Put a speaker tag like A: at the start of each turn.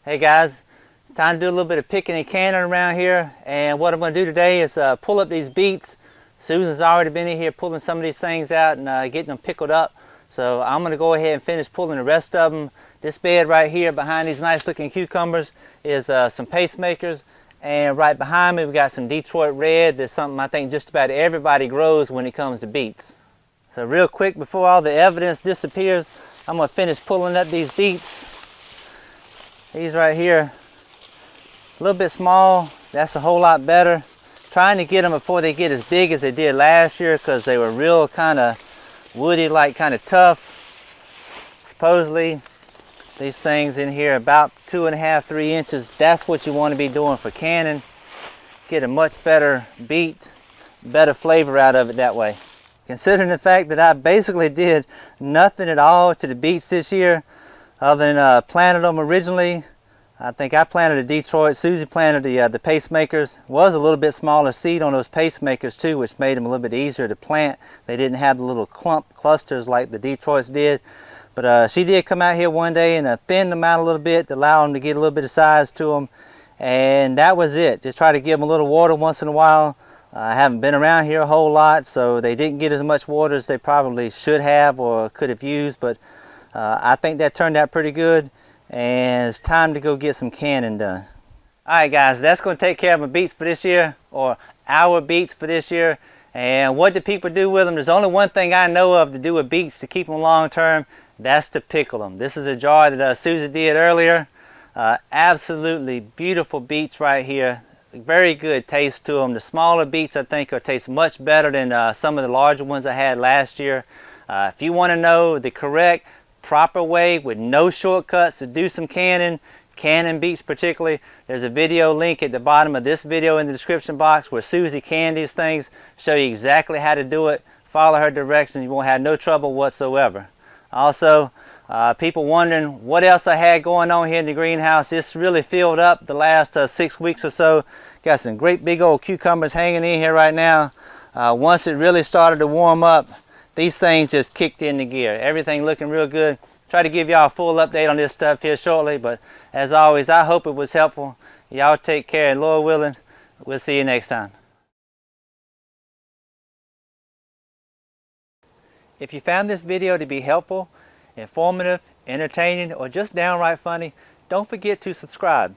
A: Hey guys, time to do a little bit of picking and canning around here, and what I'm going to do today is pull up these beets. Susan's already been in here pulling some of these things out and getting them pickled up, so I'm going to go ahead and finish pulling the rest of them. This bed right here behind these nice looking cucumbers is some pacemakers, and right behind me we got some Detroit Red. That's something I think just about everybody grows when it comes to beets. So real quick before all the evidence disappears, I'm going to finish pulling up these beets. These right here, a little bit small, that's a whole lot better. Trying to get them before they get as big as they did last year because they were real kind of woody, like kind of tough. Supposedly these things in here about 2.5 to 3 inches. That's what you want to be doing for canning. Get a much better beet, better flavor out of it that way. Considering the fact that I basically did nothing at all to the beets this year other than planted them originally. I think I planted a Detroit, Susie planted the pacemakers. Was a little bit smaller seed on those pacemakers too, which made them a little bit easier to plant. They didn't have the little clump clusters like the Detroits did. But she did come out here one day and thin them out a little bit to allow them to get a little bit of size to them. And that was it. Just try to give them a little water once in a while. I haven't been around here a whole lot, so they didn't get as much water as they probably should have or could have used. But I think that turned out pretty good, and it's time to go get some canning done. Alright guys, that's going to take care of my beets for this year, or our beets for this year. And what do people do with them? There's only one thing I know of to do with beets to keep them long term. That's to pickle them. This is a jar that Susie did earlier. Absolutely beautiful beets right here. Very good taste to them. The smaller beets I think will taste much better than some of the larger ones I had last year. If you want to know the correct proper way with no shortcuts to do some canning beets particularly, there's a video link at the bottom of this video in the description box where Susie canned these things. Show you exactly how to do it. Follow her directions. You won't have no trouble whatsoever. Also, people wondering what else I had going on here in the greenhouse. It's really filled up the last 6 weeks or so. Got some great big old cucumbers hanging in here right now. Once it really started to warm up, these things just kicked into gear. Everything looking real good. Try to give y'all a full update on this stuff here shortly, but as always, I hope it was helpful. Y'all take care, and Lord willing, we'll see you next time. If you found this video to be helpful, informative, entertaining, or just downright funny, don't forget to subscribe.